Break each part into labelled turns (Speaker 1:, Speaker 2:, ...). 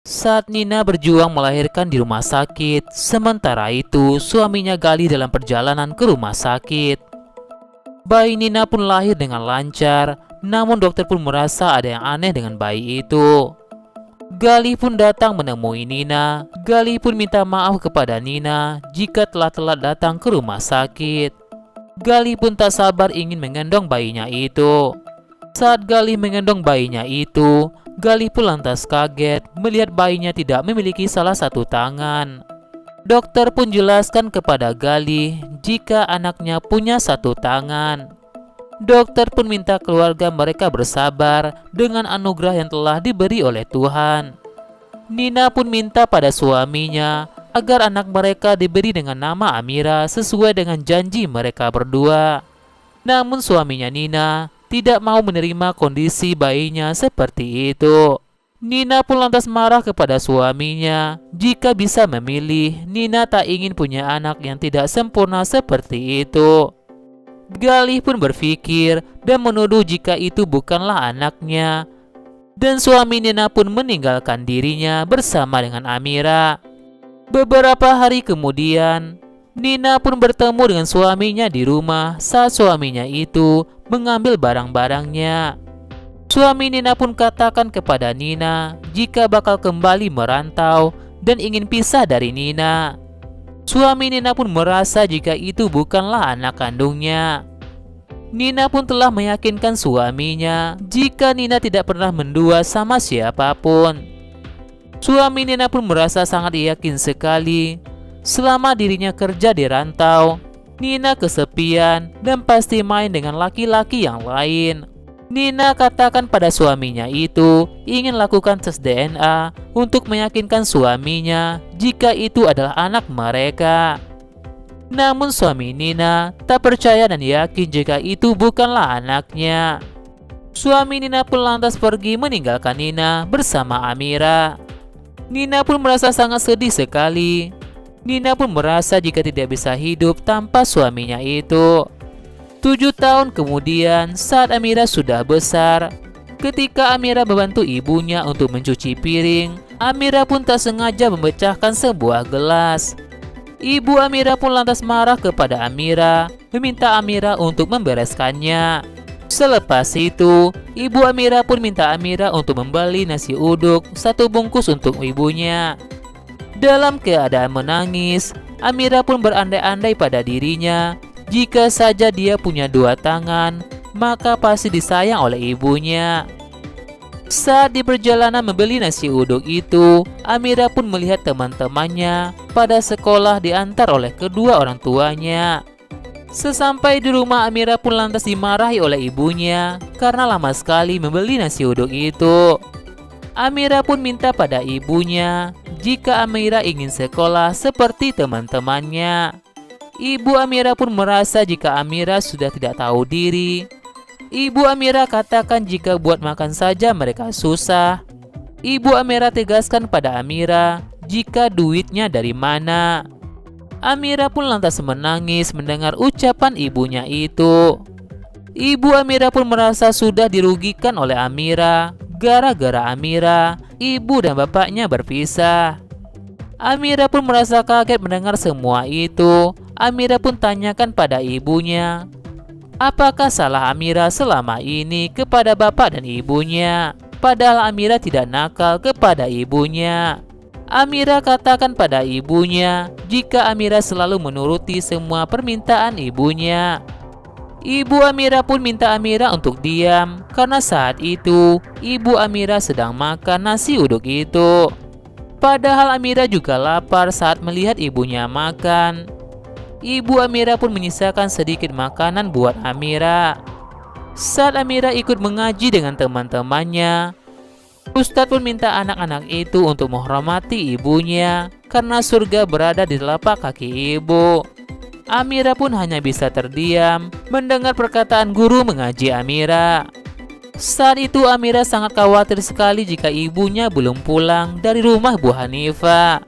Speaker 1: Saat Nina berjuang melahirkan di rumah sakit, sementara itu suaminya Gali dalam perjalanan ke rumah sakit. Bayi Nina pun lahir dengan lancar, namun dokter pun merasa ada yang aneh dengan bayi itu. Gali pun datang menemui Nina. Gali pun minta maaf kepada Nina jika telah telat datang ke rumah sakit. Gali pun tak sabar ingin menggendong bayinya itu. Saat Gali menggendong bayinya itu, Gali pun lantas kaget melihat bayinya tidak memiliki salah satu tangan. Dokter pun jelaskan kepada Gali jika anaknya punya satu tangan. Dokter pun minta keluarga mereka bersabar dengan anugerah yang telah diberi oleh Tuhan. Nina pun minta pada suaminya agar anak mereka diberi dengan nama Amira sesuai dengan janji mereka berdua. Namun suaminya Nina tidak mau menerima kondisi bayinya seperti itu. Nina pun lantas marah kepada suaminya. Jika bisa memilih, Nina tak ingin punya anak yang tidak sempurna seperti itu. Gali pun berpikir dan menuduh jika itu bukanlah anaknya. Dan suami Nina pun meninggalkan dirinya bersama dengan Amira. Beberapa hari kemudian, Nina pun bertemu dengan suaminya di rumah saat suaminya itu mengambil barang-barangnya. Suami Nina pun katakan kepada Nina jika bakal kembali merantau dan ingin pisah dari Nina. Suami Nina pun merasa jika itu bukanlah anak kandungnya. Nina pun telah meyakinkan suaminya jika Nina tidak pernah mendua sama siapapun. Suami Nina pun merasa sangat yakin sekali. Selama dirinya kerja di rantau, Nina kesepian dan pasti main dengan laki-laki yang lain. Nina katakan pada suaminya itu ingin lakukan tes DNA untuk meyakinkan suaminya jika itu adalah anak mereka. Namun suami Nina tak percaya dan yakin jika itu bukanlah anaknya. Suami Nina pun lantas pergi meninggalkan Nina bersama Amira. Nina pun merasa sangat sedih sekali. Nina pun merasa jika tidak bisa hidup tanpa suaminya itu. 7 tahun kemudian, saat Amira sudah besar, ketika Amira membantu ibunya untuk mencuci piring, Amira pun tak sengaja memecahkan sebuah gelas. Ibu Amira pun lantas marah kepada Amira, meminta Amira untuk membereskannya. Selepas itu, ibu Amira pun minta Amira untuk membeli nasi uduk 1 bungkus untuk ibunya. Dalam keadaan menangis, Amira pun berandai-andai pada dirinya. Jika saja dia punya 2 tangan, maka pasti disayang oleh ibunya. Saat di perjalanan membeli nasi uduk itu, Amira pun melihat teman-temannya pada sekolah diantar oleh kedua orang tuanya. Sesampai di rumah, Amira pun lantas dimarahi oleh ibunya karena lama sekali membeli nasi uduk itu. Amira pun minta pada ibunya jika Amira ingin sekolah seperti teman-temannya. Ibu Amira pun merasa jika Amira sudah tidak tahu diri. Ibu Amira katakan jika buat makan saja mereka susah. Ibu Amira tegaskan pada Amira jika duitnya dari mana. Amira pun lantas menangis mendengar ucapan ibunya itu. Ibu Amira pun merasa sudah dirugikan oleh Amira. Gara-gara Amira, ibu dan bapaknya berpisah. Amira pun merasa kaget mendengar semua itu. Amira pun tanyakan pada ibunya, apakah salah Amira selama ini kepada bapak dan ibunya? Padahal Amira tidak nakal kepada ibunya. Amira katakan pada ibunya jika Amira selalu menuruti semua permintaan ibunya. Ibu Amira pun minta Amira untuk diam karena saat itu ibu Amira sedang makan nasi uduk itu. Padahal Amira juga lapar saat melihat ibunya makan. Ibu Amira pun menyisakan sedikit makanan buat Amira. Saat Amira ikut mengaji dengan teman-temannya, Ustadz pun minta anak-anak itu untuk menghormati ibunya karena surga berada di telapak kaki ibu. Amira pun hanya bisa terdiam mendengar perkataan guru mengaji Amira. Saat itu Amira sangat khawatir sekali jika ibunya belum pulang dari rumah Bu Hanifah.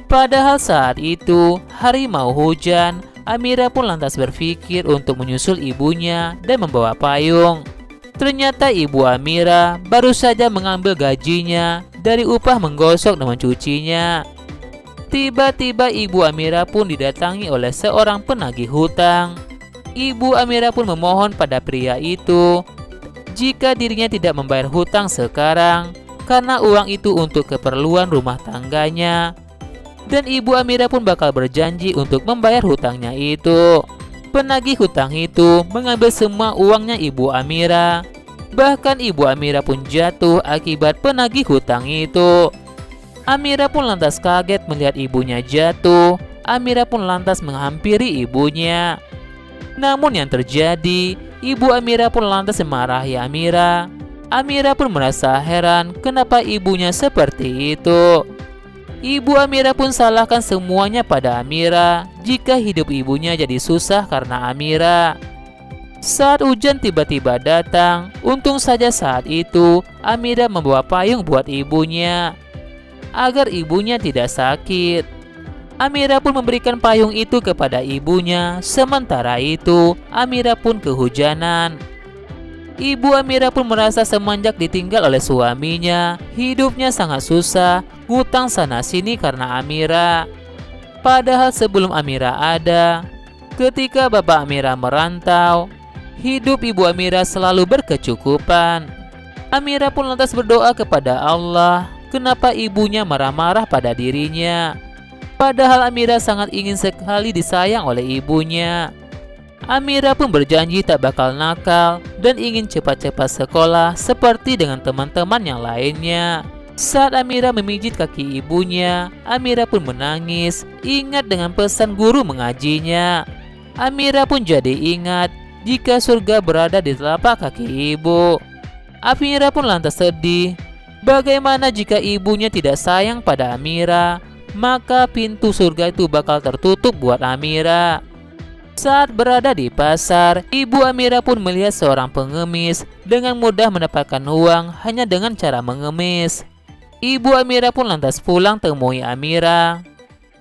Speaker 1: Padahal saat itu hari mau hujan, Amira pun lantas berpikir untuk menyusul ibunya dan membawa payung. Ternyata ibu Amira baru saja mengambil gajinya dari upah menggosok dan mencucinya. Tiba-tiba Ibu Amira pun didatangi oleh seorang penagih hutang. Ibu Amira pun memohon pada pria itu jika dirinya tidak membayar hutang sekarang karena uang itu untuk keperluan rumah tangganya. Dan Ibu Amira pun bakal berjanji untuk membayar hutangnya itu. Penagih hutang itu mengambil semua uangnya Ibu Amira. Bahkan Ibu Amira pun jatuh akibat penagih hutang itu. Amira pun lantas kaget melihat ibunya jatuh. Amira pun lantas menghampiri ibunya. Namun yang terjadi, Ibu Amira pun lantas memarahi Amira. Amira pun merasa heran kenapa ibunya seperti itu. Ibu Amira pun salahkan semuanya pada Amira jika hidup ibunya jadi susah karena Amira. Saat hujan tiba-tiba datang, untung saja saat itu Amira membawa payung buat ibunya agar ibunya tidak sakit. Amira pun memberikan payung itu kepada ibunya. Sementara itu, Amira pun kehujanan. Ibu Amira pun merasa semenjak ditinggal oleh suaminya, hidupnya sangat susah, ngutang sana-sini karena Amira. Padahal sebelum Amira ada, ketika bapak Amira merantau, hidup Ibu Amira selalu berkecukupan. Amira pun lantas berdoa kepada Allah, kenapa ibunya marah-marah pada dirinya. Padahal Amira sangat ingin sekali disayang oleh ibunya. Amira pun berjanji tak bakal nakal dan ingin cepat-cepat sekolah seperti dengan teman-teman yang lainnya. Saat Amira memijit kaki ibunya, Amira pun menangis, ingat dengan pesan guru mengajinya. Amira pun jadi ingat jika surga berada di telapak kaki ibu. Amira pun lantas sedih. Bagaimana jika ibunya tidak sayang pada Amira? Maka pintu surga itu bakal tertutup buat Amira. Saat berada di pasar, Ibu Amira pun melihat seorang pengemis dengan mudah mendapatkan uang hanya dengan cara mengemis. Ibu Amira pun lantas pulang temui Amira.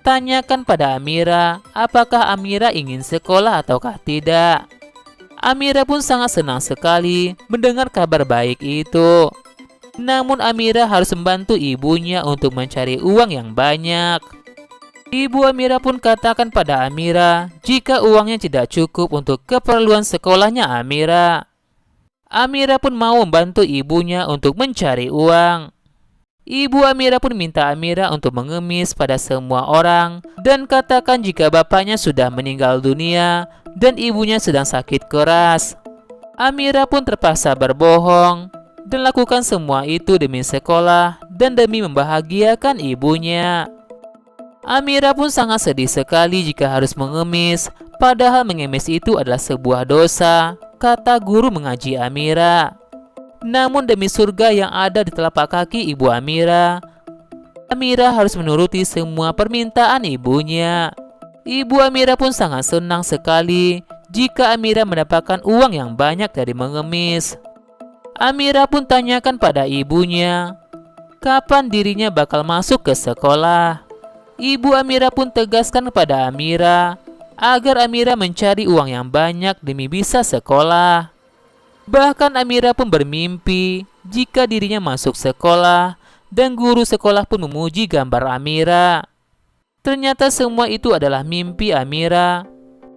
Speaker 1: Tanyakan pada Amira, apakah Amira ingin sekolah ataukah tidak. Amira pun sangat senang sekali mendengar kabar baik itu. Namun Amira harus membantu ibunya untuk mencari uang yang banyak. Ibu Amira pun katakan pada Amira jika uangnya tidak cukup untuk keperluan sekolahnya Amira. Amira pun mau membantu ibunya untuk mencari uang. Ibu Amira pun minta Amira untuk mengemis pada semua orang dan katakan jika bapaknya sudah meninggal dunia dan ibunya sedang sakit keras. Amira pun terpaksa berbohong dan lakukan semua itu demi sekolah dan demi membahagiakan ibunya. Amira pun sangat sedih sekali jika harus mengemis, padahal mengemis itu adalah sebuah dosa, kata guru mengaji Amira. Namun demi surga yang ada di telapak kaki ibu Amira, Amira harus menuruti semua permintaan ibunya. Ibu Amira pun sangat senang sekali jika Amira mendapatkan uang yang banyak dari mengemis. Amira pun tanyakan pada ibunya, kapan dirinya bakal masuk ke sekolah. Ibu Amira pun tegaskan kepada Amira agar Amira mencari uang yang banyak demi bisa sekolah. Bahkan Amira pun bermimpi jika dirinya masuk sekolah dan guru sekolah pun memuji gambar Amira. Ternyata semua itu adalah mimpi Amira.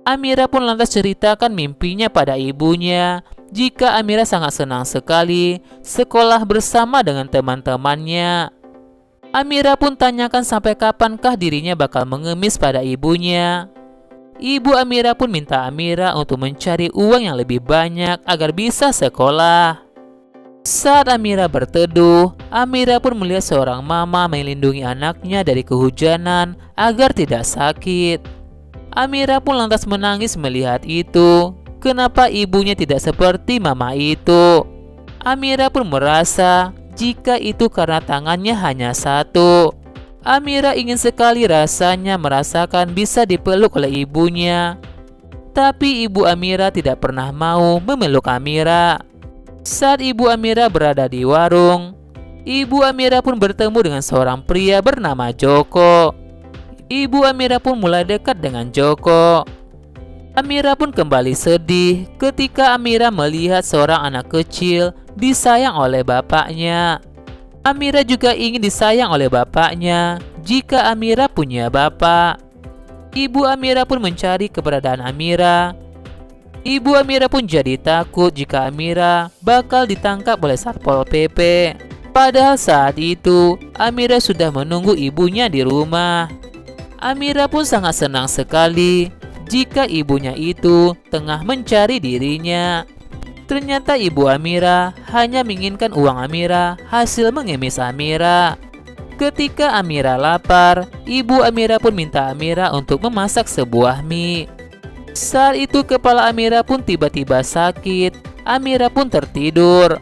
Speaker 1: Amira pun lantas ceritakan mimpinya pada ibunya jika Amira sangat senang sekali sekolah bersama dengan teman-temannya. Amira pun tanyakan sampai kapankah dirinya bakal mengemis pada ibunya. Ibu Amira pun minta Amira untuk mencari uang yang lebih banyak agar bisa sekolah. Saat Amira berteduh, Amira pun melihat seorang mama melindungi anaknya dari kehujanan agar tidak sakit. Amira pun lantas menangis melihat itu. Kenapa ibunya tidak seperti mama itu? Amira pun merasa jika itu karena tangannya hanya satu. Amira ingin sekali rasanya merasakan bisa dipeluk oleh ibunya. Tapi ibu Amira tidak pernah mau memeluk Amira. Saat ibu Amira berada di warung, ibu Amira pun bertemu dengan seorang pria bernama Joko. Ibu Amira pun mulai dekat dengan Joko. Amira pun kembali sedih ketika Amira melihat seorang anak kecil disayang oleh bapaknya. Amira juga ingin disayang oleh bapaknya jika Amira punya bapak. Ibu Amira pun mencari keberadaan Amira. Ibu Amira pun jadi takut jika Amira bakal ditangkap oleh Satpol PP. Padahal saat itu Amira sudah menunggu ibunya di rumah. Amira pun sangat senang sekali jika ibunya itu tengah mencari dirinya. Ternyata ibu Amira hanya menginginkan uang Amira hasil mengemis Amira. Ketika Amira lapar, ibu Amira pun minta Amira untuk memasak sebuah mie. Saat itu kepala Amira pun tiba-tiba sakit. Amira pun tertidur.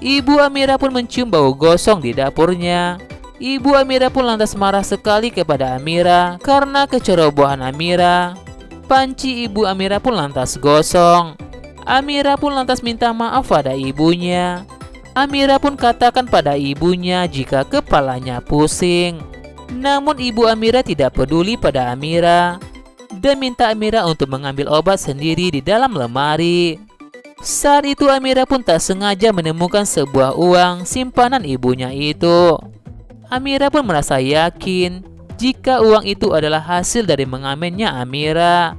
Speaker 1: Ibu Amira pun mencium bau gosong di dapurnya. Ibu Amira pun lantas marah sekali kepada Amira karena kecerobohan Amira. Panci ibu Amira pun lantas gosong. Amira pun lantas minta maaf pada ibunya. Amira pun katakan pada ibunya jika kepalanya pusing. Namun ibu Amira tidak peduli pada Amira dan minta Amira untuk mengambil obat sendiri di dalam lemari. Saat itu Amira pun tak sengaja menemukan sebuah uang simpanan ibunya itu. Amira pun merasa yakin jika uang itu adalah hasil dari mengamennya Amira.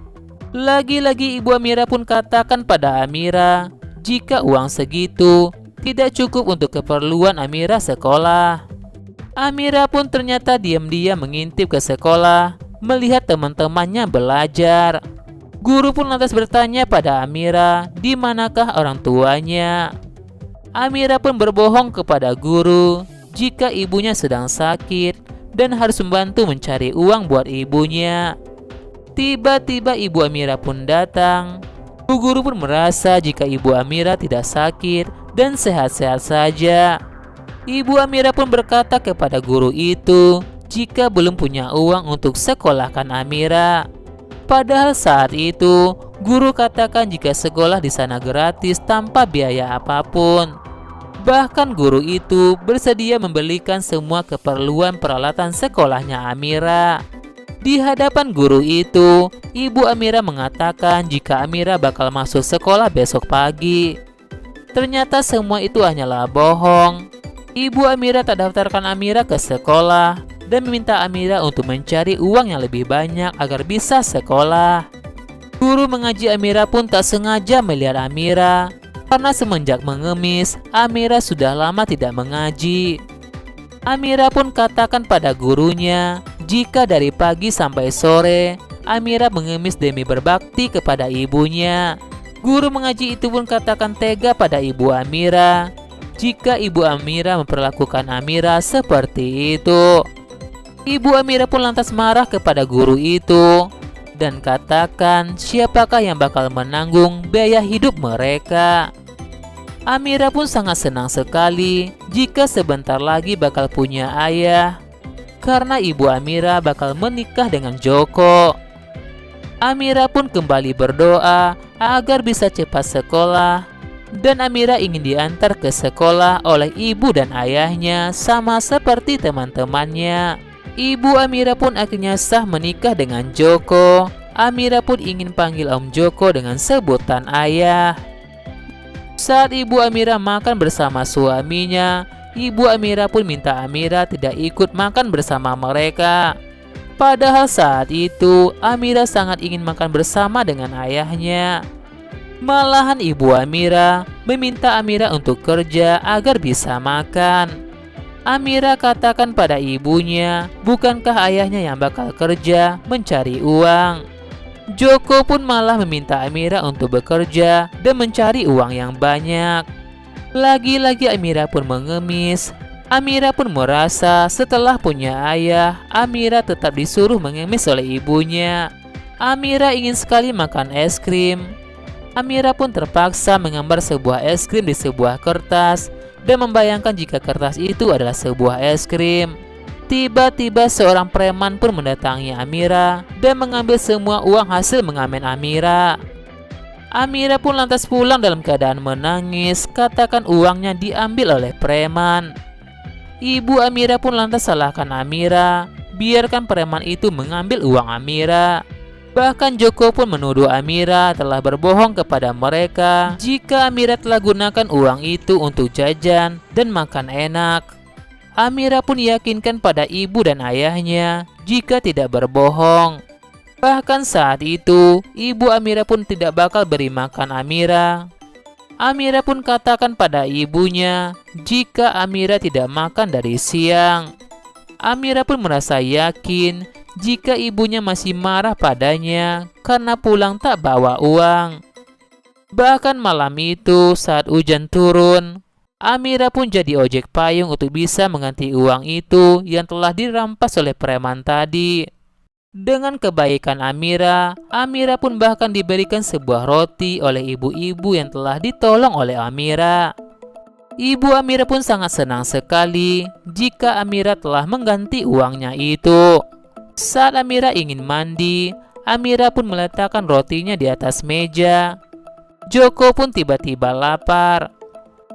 Speaker 1: Lagi-lagi ibu Amira pun katakan pada Amira jika uang segitu tidak cukup untuk keperluan Amira sekolah. Amira pun ternyata diam-diam mengintip ke sekolah melihat teman-temannya belajar. Guru pun lantas bertanya pada Amira di manakah orang tuanya. Amira pun berbohong kepada guru jika ibunya sedang sakit dan harus membantu mencari uang buat ibunya. Tiba-tiba ibu Amira pun datang. Bu guru pun merasa jika ibu Amira tidak sakit dan sehat-sehat saja. Ibu Amira pun berkata kepada guru itu jika belum punya uang untuk sekolahkan Amira. Padahal saat itu guru katakan jika sekolah di sana gratis tanpa biaya apapun. Bahkan guru itu bersedia membelikan semua keperluan peralatan sekolahnya Amira. Di hadapan guru itu, ibu Amira mengatakan jika Amira bakal masuk sekolah besok pagi. Ternyata semua itu hanyalah bohong. Ibu Amira tak daftarkan Amira ke sekolah dan meminta Amira untuk mencari uang yang lebih banyak agar bisa sekolah. Guru mengaji Amira pun tak sengaja melihat Amira karena semenjak mengemis, Amira sudah lama tidak mengaji. Amira pun katakan pada gurunya jika dari pagi sampai sore Amira mengemis demi berbakti kepada ibunya. Guru mengaji itu pun katakan tega pada ibu Amira jika ibu Amira memperlakukan Amira seperti itu. Ibu Amira pun lantas marah kepada guru itu dan katakan siapakah yang bakal menanggung biaya hidup mereka. Amira pun sangat senang sekali jika sebentar lagi bakal punya ayah karena ibu Amira bakal menikah dengan Joko. Amira pun kembali berdoa agar bisa cepat sekolah dan Amira ingin diantar ke sekolah oleh ibu dan ayahnya sama seperti teman-temannya. Ibu Amira pun akhirnya sah menikah dengan Joko. Amira pun ingin panggil Om Joko dengan sebutan ayah. Saat ibu Amira makan bersama suaminya, ibu Amira pun minta Amira tidak ikut makan bersama mereka. Padahal saat itu Amira sangat ingin makan bersama dengan ayahnya. Malahan ibu Amira meminta Amira untuk kerja agar bisa makan. Amira katakan pada ibunya, bukankah ayahnya yang bakal kerja mencari uang? Joko pun malah meminta Amira untuk bekerja dan mencari uang yang banyak. Lagi-lagi Amira pun mengemis. Amira pun merasa setelah punya ayah, Amira tetap disuruh mengemis oleh ibunya. Amira ingin sekali makan es krim. Amira pun terpaksa menggambar sebuah es krim di sebuah kertas dan membayangkan jika kertas itu adalah sebuah es krim. Tiba-tiba seorang preman pun mendatangi Amira dan mengambil semua uang hasil mengamen Amira. Amira pun lantas pulang dalam keadaan menangis, katakan uangnya diambil oleh preman. Ibu Amira pun lantas salahkan Amira, biarkan preman itu mengambil uang Amira. Bahkan Joko pun menuduh Amira telah berbohong kepada mereka jika Amira telah gunakan uang itu untuk jajan dan makan enak. Amira pun yakinkan pada ibu dan ayahnya jika tidak berbohong. Bahkan saat itu, ibu Amira pun tidak bakal beri makan Amira. Amira pun katakan pada ibunya jika Amira tidak makan dari siang. Amira pun merasa yakin jika ibunya masih marah padanya karena pulang tak bawa uang. Bahkan malam itu saat hujan turun, Amira pun jadi ojek payung untuk bisa mengganti uang itu yang telah dirampas oleh preman tadi. Dengan kebaikan Amira, Amira pun bahkan diberikan sebuah roti oleh ibu-ibu yang telah ditolong oleh Amira. Ibu Amira pun sangat senang sekali jika Amira telah mengganti uangnya itu. Saat Amira ingin mandi, Amira pun meletakkan rotinya di atas meja. Joko pun tiba-tiba lapar.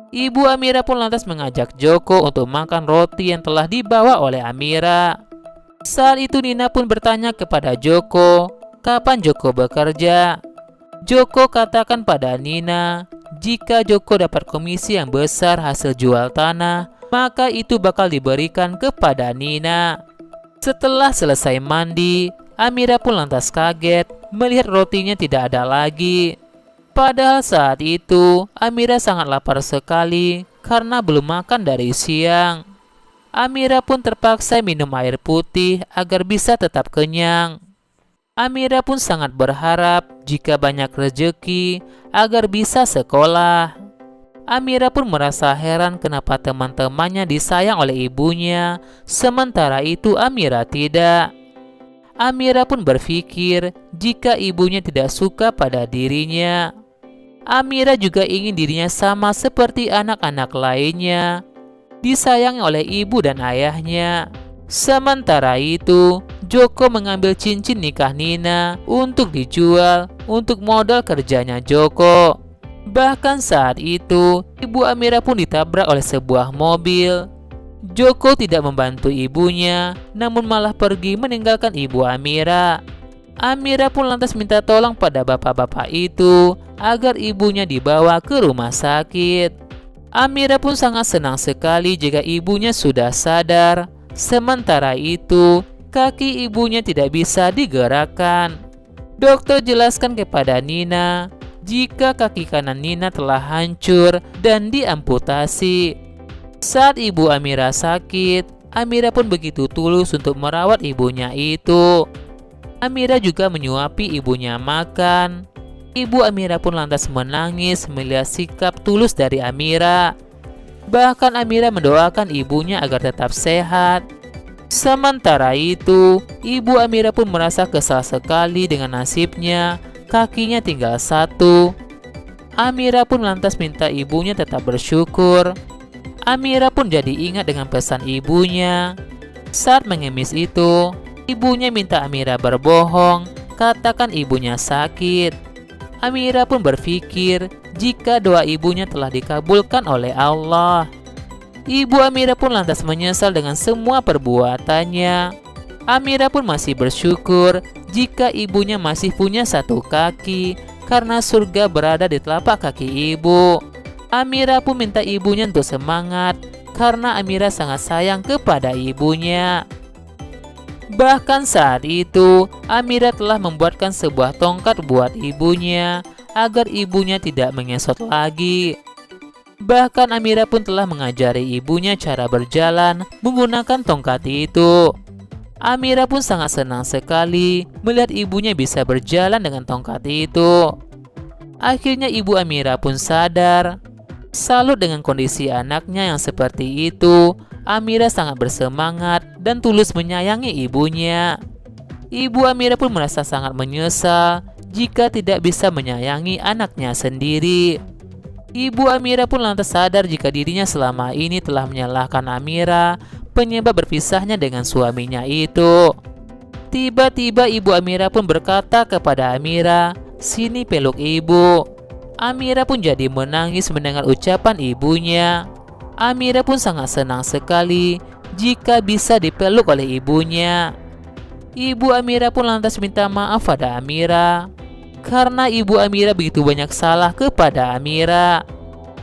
Speaker 1: Ibu Amira pun lantas mengajak Joko untuk makan roti yang telah dibawa oleh Amira. Saat itu Nina pun bertanya kepada Joko, kapan Joko bekerja? Joko katakan pada Nina, jika Joko dapat komisi yang besar hasil jual tanah, maka itu bakal diberikan kepada Nina. Setelah selesai mandi, Amira pun lantas kaget melihat rotinya tidak ada lagi. Padahal saat itu Amira sangat lapar sekali karena belum makan dari siang. Amira pun terpaksa minum air putih agar bisa tetap kenyang. Amira pun sangat berharap jika banyak rezeki agar bisa sekolah. Amira pun merasa heran kenapa teman-temannya disayang oleh ibunya, sementara itu Amira tidak. Amira pun berpikir jika ibunya tidak suka pada dirinya. Amira juga ingin dirinya sama seperti anak-anak lainnya, disayangi oleh ibu dan ayahnya. Sementara itu, Joko mengambil cincin nikah Nina untuk dijual untuk modal kerjanya Joko. Bahkan saat itu, ibu Amira pun ditabrak oleh sebuah mobil. Joko tidak membantu ibunya, namun malah pergi meninggalkan ibu Amira. Amira pun lantas minta tolong pada bapak-bapak itu agar ibunya dibawa ke rumah sakit. Amira pun sangat senang sekali jika ibunya sudah sadar. Sementara itu, kaki ibunya tidak bisa digerakkan. Dokter jelaskan kepada Nina jika kaki kanan Nina telah hancur dan diamputasi. Saat ibu Amira sakit, Amira pun begitu tulus untuk merawat ibunya itu. Amira juga menyuapi ibunya makan. Ibu Amira pun lantas menangis melihat sikap tulus dari Amira. Bahkan Amira mendoakan ibunya agar tetap sehat. Sementara itu, ibu Amira pun merasa kesal sekali dengan nasibnya. Kakinya tinggal satu. Amira pun lantas minta ibunya tetap bersyukur. Amira pun jadi ingat dengan pesan ibunya. Saat mengemis itu, ibunya minta Amira berbohong, katakan ibunya sakit. Amira pun berpikir jika doa ibunya telah dikabulkan oleh Allah. Ibu Amira pun lantas menyesal dengan semua perbuatannya. Amira pun masih bersyukur jika ibunya masih punya satu kaki karena surga berada di telapak kaki ibu. Amira pun minta ibunya untuk semangat karena Amira sangat sayang kepada ibunya. Bahkan saat itu, Amira telah membuatkan sebuah tongkat buat ibunya agar ibunya tidak mengesot lagi. Bahkan Amira pun telah mengajari ibunya cara berjalan menggunakan tongkat itu. Amira pun sangat senang sekali melihat ibunya bisa berjalan dengan tongkat itu. Akhirnya ibu Amira pun sadar. Salut dengan kondisi anaknya yang seperti itu, Amira sangat bersemangat dan tulus menyayangi ibunya. Ibu Amira pun merasa sangat menyesal jika tidak bisa menyayangi anaknya sendiri. Ibu Amira pun lantas sadar jika dirinya selama ini telah menyalahkan Amira penyebab berpisahnya dengan suaminya itu. Tiba-tiba ibu Amira pun berkata kepada Amira, "Sini peluk ibu." Amira pun jadi menangis mendengar ucapan ibunya. Amira pun sangat senang sekali jika bisa dipeluk oleh ibunya. Ibu Amira pun lantas minta maaf pada Amira karena Ibu Amira begitu banyak salah kepada Amira.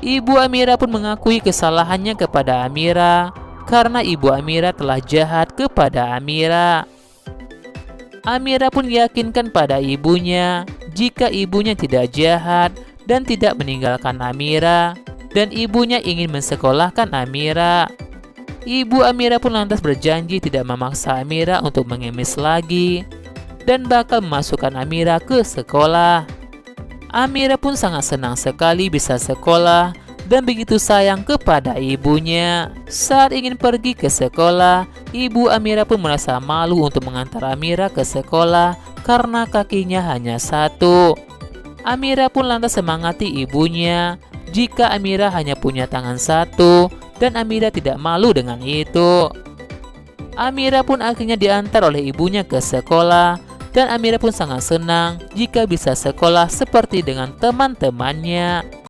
Speaker 1: Ibu Amira pun mengakui kesalahannya kepada Amira karena Ibu Amira telah jahat kepada Amira. Amira pun yakinkan pada ibunya jika ibunya tidak jahat dan tidak meninggalkan Amira, dan ibunya ingin mensekolahkan Amira. Ibu Amira pun lantas berjanji tidak memaksa Amira untuk mengemis lagi dan bakal memasukkan Amira ke sekolah. Amira pun sangat senang sekali bisa sekolah dan begitu sayang kepada ibunya. Saat ingin pergi ke sekolah, Ibu Amira pun merasa malu untuk mengantar Amira ke sekolah karena kakinya hanya satu. Amira pun lantas semangati ibunya jika Amira hanya punya tangan satu dan Amira tidak malu dengan itu. Amira pun akhirnya diantar oleh ibunya ke sekolah dan Amira pun sangat senang jika bisa sekolah seperti dengan teman-temannya.